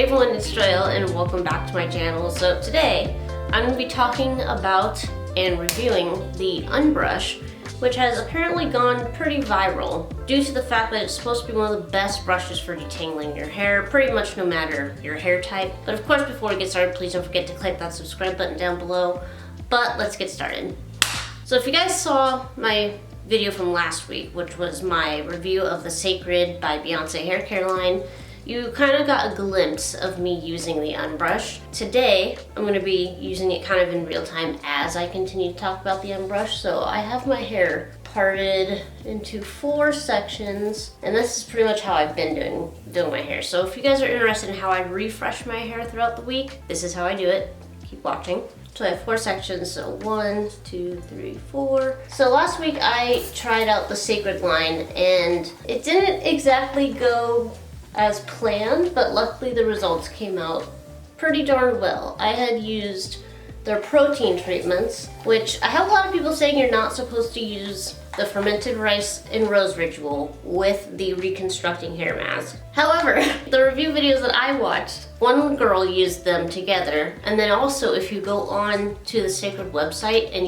Hey everyone, it's Joyel and welcome back to my channel. So today, I'm going to be talking about and reviewing the UnBrush, which has apparently gone pretty viral due to the fact that it's supposed to be one of the best brushes for detangling your hair, pretty much no matter your hair type. But of course, before we get started, please don't forget to click that subscribe button down below. But let's get started. So if you guys saw my video from last week, which was my review of the Sacred by Beyonce hair care line, you kind of got a glimpse of me using the UnBrush. Today, I'm going to be using it kind of in real time as I continue to talk about the UnBrush. So I have my hair parted into 4 sections, and this is pretty much how I've been doing my hair. So if you guys are interested in how I refresh my hair throughout the week, this is how I do it. Keep watching. So I have 4 sections, so 1, 2, 3, 4. So last week I tried out the Sacred line, and it didn't exactly go as planned, but luckily the results came out pretty darn well. I had used their protein treatments, which I have a lot of people saying you're not supposed to use the fermented rice and rose ritual with the reconstructing hair mask. However, the review videos that I watched, one girl used them together, and then also if you go on to the Sacred website and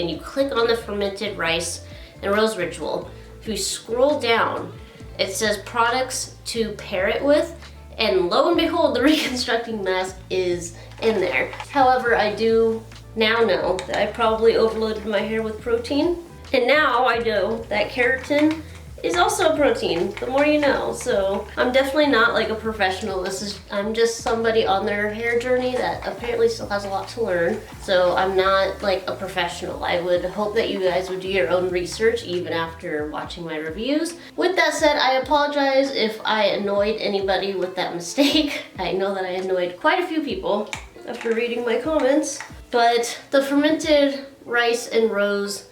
you click on the fermented rice and rose ritual, if you scroll down, it says products to pair it with, and lo and behold, the reconstructing mask is in there. However, I do now know that I probably overloaded my hair with protein, and now I know that keratin is also protein, the more you know. So I'm definitely not like a professional. I'm just somebody on their hair journey that apparently still has a lot to learn. So I'm not like a professional. I would hope that you guys would do your own research even after watching my reviews. With that said, I apologize if I annoyed anybody with that mistake. I know that I annoyed quite a few people after reading my comments, but the fermented rice and rose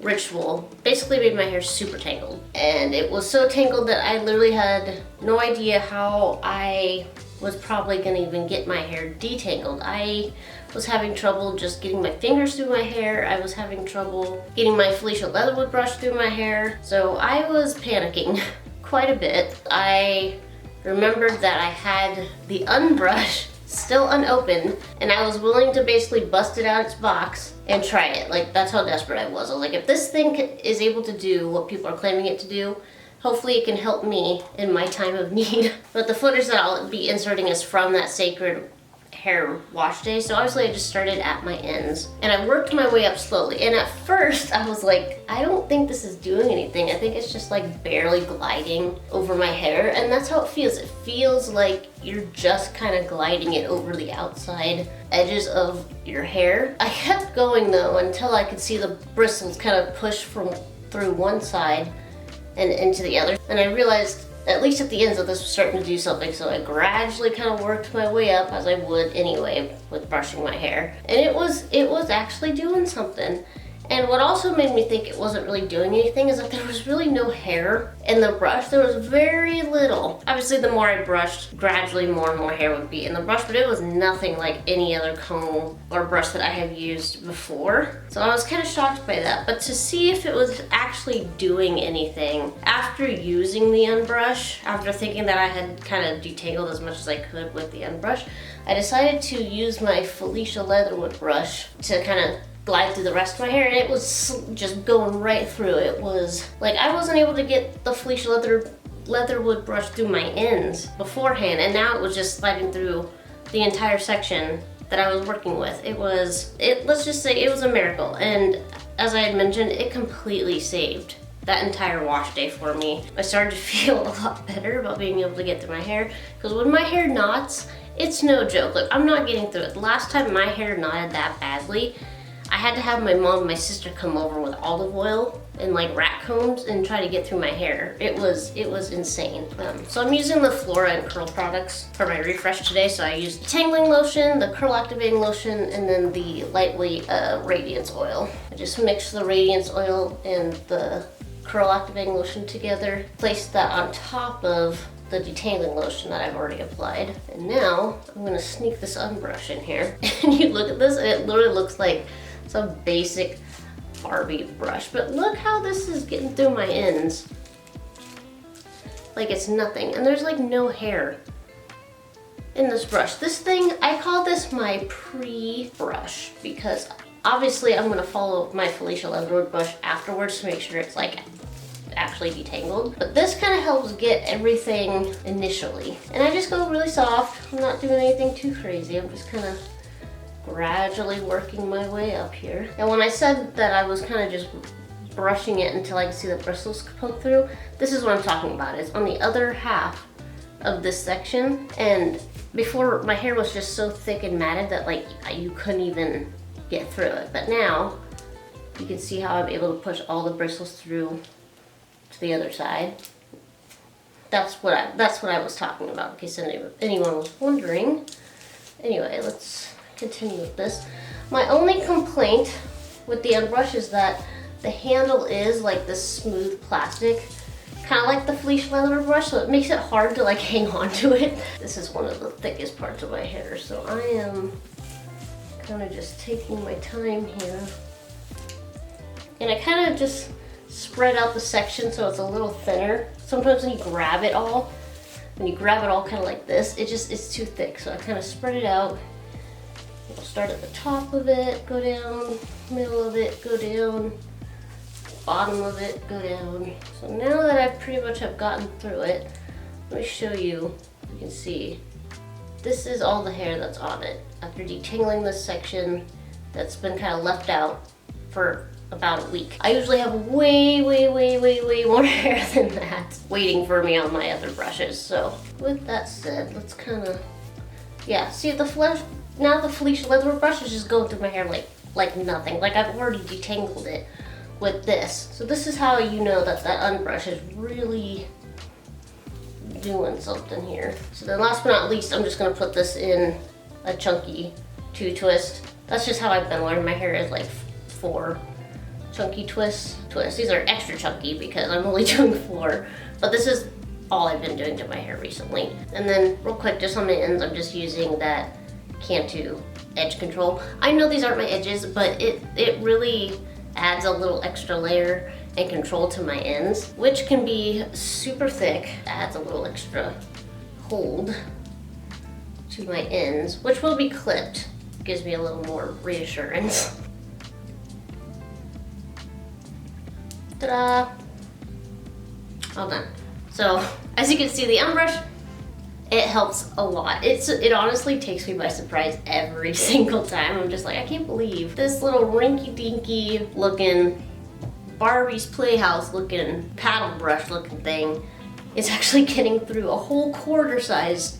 ritual basically made my hair super tangled, and it was so tangled that I literally had no idea how I was probably gonna even get my hair detangled. I was having trouble just getting my fingers through my hair. I was having trouble getting my Felicia Leatherwood brush through my hair, so I was panicking quite a bit. I remembered that I had the UnBrush still unopened, and I was willing to basically bust it out its box and try it. Like, that's how desperate I was. I was like, if this thing is able to do what people are claiming it to do, hopefully it can help me in my time of need. But the footage that I'll be inserting is from that Sacred hair wash day, so obviously I just started at my ends and I worked my way up slowly. And at first I was like, I don't think this is doing anything. I think it's just like barely gliding over my hair, and that's how it feels. It feels like you're just kind of gliding it over the outside edges of your hair. I kept going though until I could see the bristles kind of push through one side and into the other, and I realized at least at the ends that this was starting to do something, so I gradually kind of worked my way up, as I would anyway with brushing my hair. And it was actually doing something. And what also made me think it wasn't really doing anything is that there was really no hair in the brush. There was very little. Obviously, the more I brushed, gradually more and more hair would be in the brush, but it was nothing like any other comb or brush that I have used before. So I was kind of shocked by that. But to see if it was actually doing anything after using the UnBrush, after thinking that I had kind of detangled as much as I could with the UnBrush, I decided to use my Felicia Leatherwood brush to kind of glide through the rest of my hair, and it was just going right through. It was like I wasn't able to get the Felicia Leatherwood brush through my ends beforehand, and now it was just sliding through the entire section that I was working with. Let's just say it was a miracle, and as I had mentioned, it completely saved that entire wash day for me. I started to feel a lot better about being able to get through my hair, because when my hair knots, it's no joke. Like, I'm not getting through it. The last time my hair knotted that badly, I had to have my mom and my sister come over with olive oil and like rat combs and try to get through my hair. It was insane. So I'm using the Flora and Curl products for my refresh today. So I used Detangling lotion, the curl activating lotion, and then the lightweight Radiance oil. I just mixed the Radiance oil and the curl activating lotion together, placed that on top of the detangling lotion that I've already applied. And now I'm gonna sneak this UnBrush in here. And you look at this and it literally looks like some basic Barbie brush, but look how this is getting through my ends. like it's nothing. And there's like no hair. in this brush. This thing, I call this my pre-brush because obviously I'm gonna follow my Felicia Leatherwood brush afterwards to make sure it's like actually detangled. But this kind of helps get everything initially. And I just go really soft. I'm not doing anything too crazy. I'm just kind of gradually working my way up here. And when I said that I was kind of just brushing it until I could see the bristles poke through, this is what I'm talking about. It's on the other half of this section, and before my hair was just so thick and matted that like you couldn't even get through it. But now you can see how I'm able to push all the bristles through to the other side. That's what I was talking about, in case anyone was wondering. Anyway, let's continue with this. My only complaint with the UnBrush is that the handle is like this smooth plastic, kind of like the Felicia Leather brush, so it makes it hard to like hang on to it. This is one of the thickest parts of my hair, so I am kind of just taking my time here. And I kind of just spread out the section so it's a little thinner. Sometimes when you grab it all kind of like this, it's too thick, so I kind of spread it out. I'll start at the top of it, go down, middle of it, go down, bottom of it, go down. So now that I pretty much have gotten through it, let me show you. You can see this is all the hair that's on it. After detangling this section that's been kind of left out for about a week. I usually have way more hair than that waiting for me on my other brushes. So with that said, let's kind of, yeah, see now the Felicia Leather brush is just going through my hair like nothing. Like I've already detangled it with this. So this is how you know that UnBrush is really doing something here. So then last but not least, I'm just gonna put this in a chunky 2-twist. That's just how I've been wearing my hair, is like 4 chunky twists. These are extra chunky because I'm only doing 4, but this is all I've been doing to my hair recently. And then real quick, just on the ends, I'm just using that Cantu edge control. I know these aren't my edges, but it really adds a little extra layer and control to my ends, which can be super thick. Adds a little extra hold to my ends, which will be clipped. Gives me a little more reassurance. Ta-da! All done. So, as you can see, the UnBrush, it helps a lot. It honestly takes me by surprise every single time. I'm just like, I can't believe this little rinky-dinky looking Barbie's Playhouse looking paddle brush looking thing is actually getting through a whole quarter size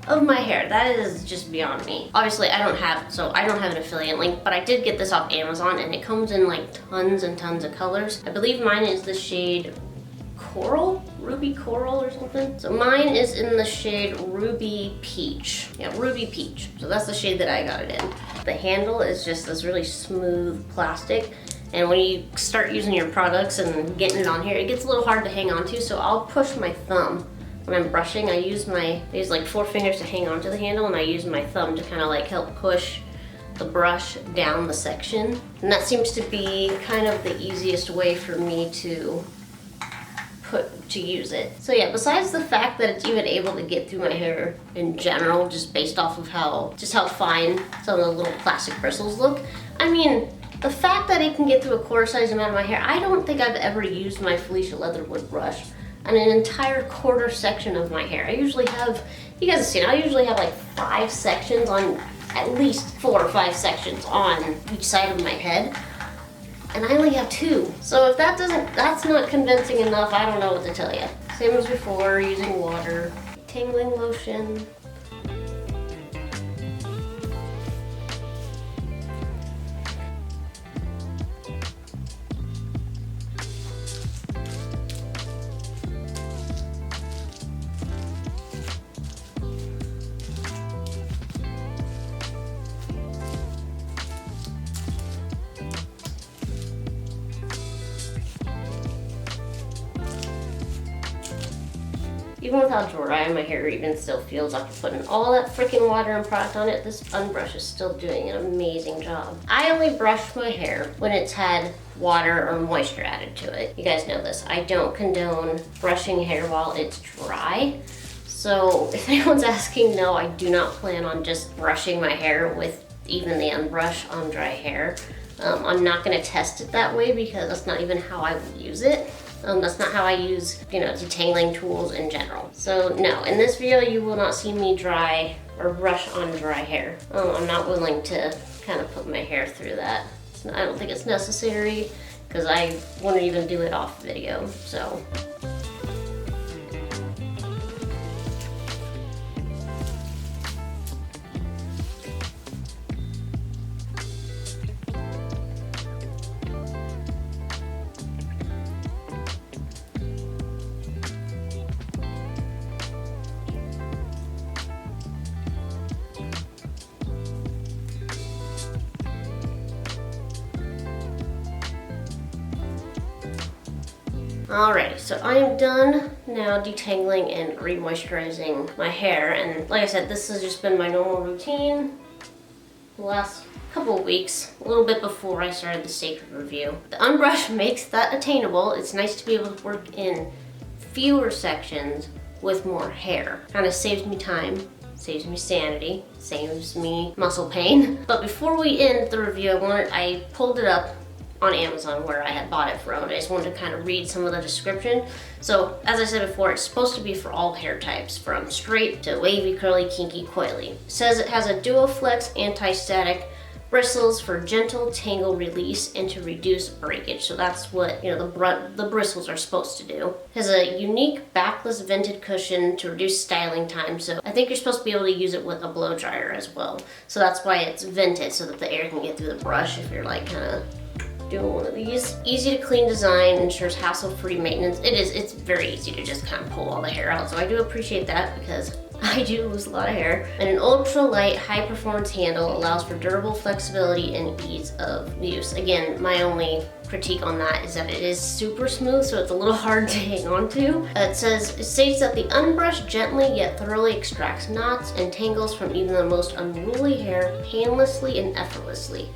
of my hair. That is just beyond me. Obviously I don't have an affiliate link, but I did get this off Amazon and it comes in like tons and tons of colors. I believe mine is the shade Coral? Ruby Coral or something. So mine is in the shade Ruby Peach. Yeah, Ruby Peach. So that's the shade that I got it in. The handle is just this really smooth plastic. And when you start using your products and getting it on here, it gets a little hard to hang on to. So I'll push my thumb when I'm brushing. I use like 4 fingers to hang onto the handle, and I use my thumb to kind of like help push the brush down the section. And that seems to be kind of the easiest way for me to use it. So yeah, besides the fact that it's even able to get through my hair in general, just based off of how fine some of the little plastic bristles look, I mean, the fact that it can get through a quarter size amount of my hair, I don't think I've ever used my Felicia Leatherwood brush on an entire quarter section of my hair. I usually have, you guys have seen, I usually have like 5 sections on, at least 4 or 5 sections on each side of my head. And I only have 2. So if that's not convincing enough, I don't know what to tell you. Same as before, using water, detangling lotion. Even with how dry my hair even still feels after putting all that freaking water and product on it, this UnBrush is still doing an amazing job. I only brush my hair when it's had water or moisture added to it. You guys know this. I don't condone brushing hair while it's dry. So if anyone's asking, no, I do not plan on just brushing my hair with even the UnBrush on dry hair. I'm not gonna test it that way because that's not even how I would use it. That's not how I use, detangling tools in general. So no, in this video you will not see me dry or brush on dry hair. I'm not willing to kind of put my hair through that. I don't think it's necessary because I wouldn't even do it off video, so. Alright, so I am done now detangling and re-moisturizing my hair, and like I said, this has just been my normal routine the last couple of weeks, a little bit before I started the sacred review. The UnBrush makes that attainable. It's nice to be able to work in fewer sections with more hair. Kind of saves me time, saves me sanity, saves me muscle pain. But before we end the review, I pulled it up on Amazon where I had bought it from. I just wanted to kind of read some of the description. So as I said before, it's supposed to be for all hair types, from straight to wavy, curly, kinky, coily. It says it has a dual-flex anti-static bristles for gentle tangle release and to reduce breakage. So that's what the bristles are supposed to do. It has a unique backless vented cushion to reduce styling time. So I think you're supposed to be able to use it with a blow dryer as well. So that's why it's vented, so that the air can get through the brush if you're like kind of doing one of these. Easy to clean design, ensures hassle-free maintenance. It's very easy to just kind of pull all the hair out, so I do appreciate that because I do lose a lot of hair. And an ultra-light, high-performance handle allows for durable flexibility and ease of use. Again, my only critique on that is that it is super smooth, so it's a little hard to hang on to. It states that the UnBrush gently yet thoroughly extracts knots and tangles from even the most unruly hair painlessly and effortlessly.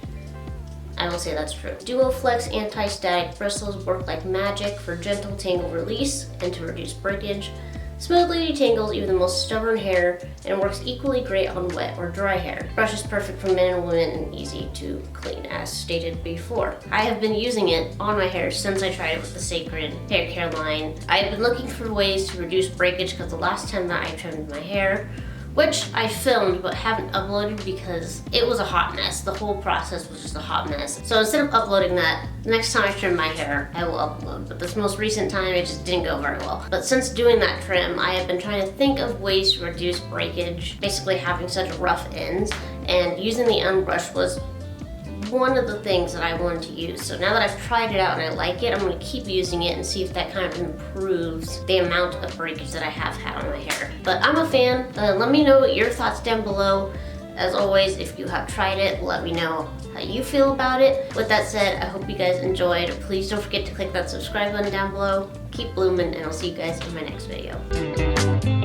I will say that's true. Dual-flex anti-static bristles work like magic for gentle tangle release and to reduce breakage. Smoothly detangles even the most stubborn hair and works equally great on wet or dry hair. Brush is perfect for men and women and easy to clean, as stated before. I have been using it on my hair since I tried it with the Sacred hair care line. I've been looking for ways to reduce breakage because the last time that I trimmed my hair, which I filmed but haven't uploaded because it was a hot mess. The whole process was just a hot mess. So instead of uploading that, the next time I trim my hair, I will upload. But this most recent time, it just didn't go very well. But since doing that trim, I have been trying to think of ways to reduce breakage, basically having such rough ends, and using the UnBrush was one of the things that I wanted to use. So now that I've tried it out and I like it, I'm going to keep using it and see if that kind of improves the amount of breakage that I have had on my hair. But I'm a fan. Let me know your thoughts down below. As always, if you have tried it, let me know how you feel about it. With that said, I hope you guys enjoyed. Please don't forget to click that subscribe button down below. Keep blooming, and I'll see you guys in my next video.